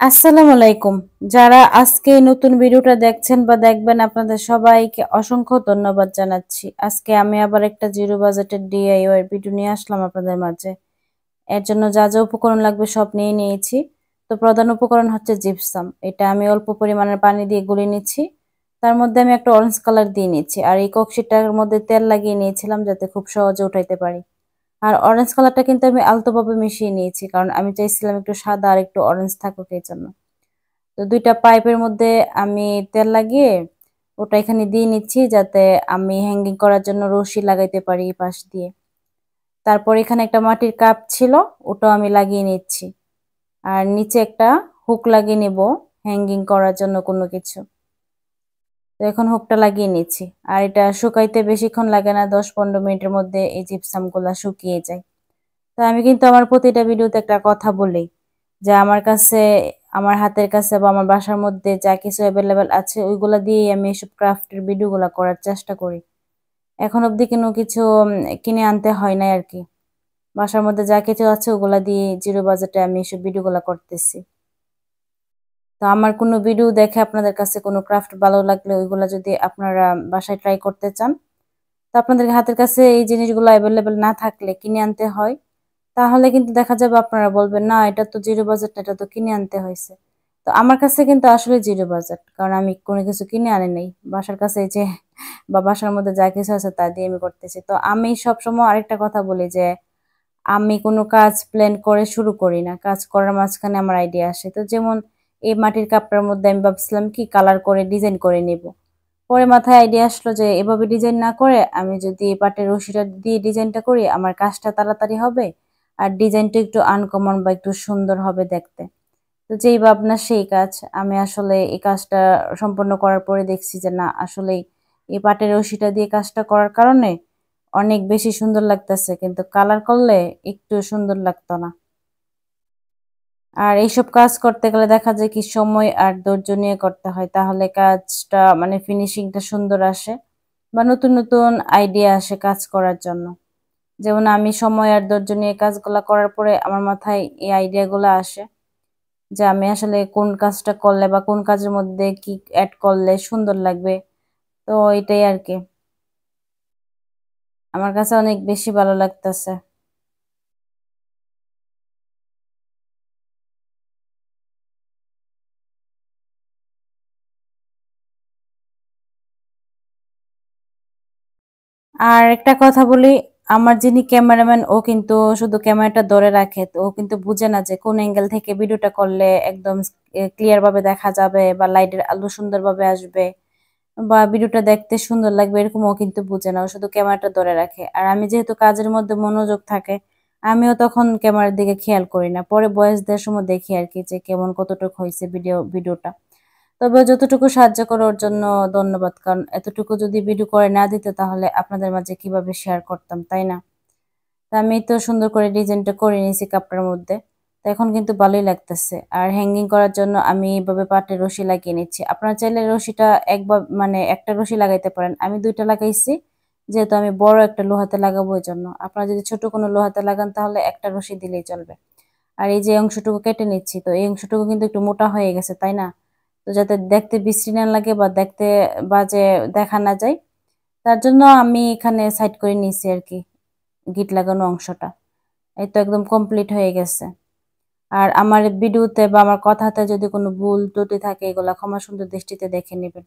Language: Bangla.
আসসালামু আলাইকুম। যারা আজকে এই নতুন ভিডিওটা দেখছেন বা দেখবেন আপনাদের সবাইকে অসংখ্য ধন্যবাদ জানাচ্ছি। আজকে আমি আবার একটা জিরো বাজেটের ডিআইওয়াই ভিডিও নিয়ে আসলাম আপনাদের মাঝে। এর জন্য যা যা উপকরণ লাগবে সব নিয়ে নিয়েছি। তো প্রধান উপকরণ হচ্ছে জিপসাম। এটা আমি অল্প পরিমাণের পানি দিয়ে গুলিয়ে নিচ্ছি। তার মধ্যে আমি একটা অরেঞ্জ কালার দিয়ে নিচ্ছি। আর এই কক্সিটার মধ্যে তেল লাগিয়ে নিয়েছিলাম যাতে খুব সহজে উঠাইতে পারি। আর অরেঞ্জ কালারটা কিন্তু আমি আলতোভাবে মিশিয়ে নিয়েছি কারণ আমি চাইছিলাম একটু সাদা আর একটু অরেঞ্জ থাকুক এই জন্য। তো দুইটা পাইপের মধ্যে আমি তেল লাগিয়ে ওটা এখানে দিয়ে নিচ্ছি যাতে আমি হ্যাঙ্গিং করার জন্য রশি লাগাইতে পারি এই পাশ দিয়ে। তারপর এখানে একটা মাটির কাপ ছিল, ওটাও আমি লাগিয়ে নিচ্ছি। আর নিচে একটা হুক লাগিয়ে নেব হ্যাঙ্গিং করার জন্য কোনো কিছু। তো এখন হুকটা লাগিয়ে নিচ্ছি। আর এটা শুকাইতে বেশিক্ষণ লাগে না, 10-15 মিনিটের মধ্যে এই জিপসাম গুলা শুকিয়ে যায়। তো আমি কিন্তু আমার প্রতিটা ভিডিওতে একটা কথা বলি যে আমার কাছে, আমার হাতের কাছে বা আমার বাসার মধ্যে যা কিছু অ্যাভেলেবেল আছে ওইগুলা দিয়েই আমি এসব ক্রাফটের ভিডিওগুলা করার চেষ্টা করি। এখন অবধি কোনো কিছু কিনে আনতে হয় নাই আর কি। বাসার মধ্যে যা কিছু আছে ওগুলা দিয়ে জিরো বাজেটে আমি এসব ভিডিওগুলা করতেছি। তো আমার কোনো ভিডিও দেখে আপনাদের কাছে কোনো ক্রাফট ভালো লাগলে ওইগুলা যদি আপনারা বাসায় ট্রাই করতে চান, তো আপনাদের হাতের কাছে এই জিনিসগুলো অ্যাভেলেবেল না থাকলে কিনে আনতে হয়, তাহলে কিন্তু দেখা যাবে আপনারা বলবেন না এটা তো জিরো বাজেট না, এটা তো কিনে আনতে হয়েছে। তো আমার কাছে কিন্তু আসলে জিরো বাজেট, কারণ আমি কোনো কিছু কিনে আনি নাই, বাসার কাছে এই যে বা বাসার মধ্যে যা কিছু আছে তা দিয়ে আমি করতেছি। তো আমি সবসময় আরেকটা কথা বলি যে আমি কোনো কাজ প্ল্যান করে শুরু করি না, কাজ করার মাঝখানে আমার আইডিয়া আসে। তো যেমন এই মাটির কাপটার মধ্যে আমি ভাবছিলাম কি কালার করে ডিজাইন করে নিব। পরে মাথায় আইডিয়া আসলো যে এভাবে ডিজাইন না করে আমি যদি পাটের রশিটা দিয়ে ডিজাইনটা করি আমার কাজটা তাড়াতাড়ি হবে আর ডিজাইনটা একটু আনকমন বা একটু সুন্দর হবে দেখতে। তো যেই ভাবনা সেই কাজ। আমি আসলে এই কাজটা সম্পন্ন করার পরে দেখছি যে না আসলেই এই পাটের রশিটা দিয়ে কাজটা করার কারণে অনেক বেশি সুন্দর লাগতেছে, কিন্তু কালার করলে একটু সুন্দর লাগতো না। আর এইসব কাজ করতে গেলে দেখা যায় কি সময় আর ধৈর্য নিয়ে করতে হয়, তাহলে কাজটা মানে ফিনিশিংটা সুন্দর আসে বা নতুন নতুন আইডিয়া আসে কাজ করার জন্য। যেমন আমি সময় আর ধৈর্য নিয়ে কাজগুলা করার পরে আমার মাথায় এই আইডিয়াগুলো আসে যে আমি আসলে কোন কাজটা করলে বা কোন কাজের মধ্যে কি অ্যাড করলে সুন্দর লাগবে। তো এটাই আর কি আমার কাছে অনেক বেশি ভালো লাগতেছে। আর একটা কথা বলি, আমার যিনি ক্যামেরাম্যান ও কিন্তু শুধু ক্যামেরাটা ধরে রাখে, তো ও কিন্তু বুঝে না যে কোন অ্যাঙ্গেল থেকে ভিডিওটা করলে একদম ক্লিয়ার ভাবে দেখা যাবে বা লাইটের আলো সুন্দরভাবে আসবে বা ভিডিওটা দেখতে সুন্দর লাগবে, এরকম ও কিন্তু বুঝে না, ও শুধু ক্যামেরাটা ধরে রাখে। আর আমি যেহেতু কাজের মধ্যে মনোযোগ থাকে, আমিও তখন ক্যামেরার দিকে খেয়াল করি না, পরে ভয়েস দেওয়ার সময় দেখি আর কি যে কেমন কতটুকু হয়েছে ভিডিওটা। তবে যতটুকু সাহায্য করে ওর জন্য ধন্যবাদ, কারণ এতটুকু যদি ভিডিও করে না দিত তাহলে আপনাদের মাঝে কিভাবে শেয়ার করতাম, তাই না? তা আমি তো সুন্দর করে ডিজাইনটা করে নিয়েছি কাপড়ের মধ্যে। তো এখন কিন্তু ভালোই লাগতেছে। আর হ্যাঙ্গিং করার জন্য আমি এইভাবে পাটের রশি লাগিয়ে নিচ্ছি। আপনারা চাইলে রশিটা একবার মানে একটা রশি লাগাইতে পারেন, আমি দুইটা লাগাইছি যেহেতু আমি বড় একটা লোহাতে লাগাবো ওই জন্য। আপনারা যদি ছোট কোনো লোহাতে লাগান তাহলে একটা রশি দিলেই চলবে। আর এই যে অংশটুকু কেটে নিচ্ছি, তো এই অংশটুকু কিন্তু একটু মোটা হয়ে গেছে, তাই না? তো যাতে দেখতে বিশ্রী না লাগে বা দেখতে বাজে দেখা না যায়, তার জন্য আমি এখানে সাইড করে নিয়েছি আর কি গিট লাগানো অংশটা। এই তো একদম কমপ্লিট হয়ে গেছে। আর আমার ভিডিওতে বা আমার কথাতে যদি কোনো ভুল ত্রুটি থাকে এগুলা ক্ষমা সুন্দর দৃষ্টিতে দেখে নেবেন।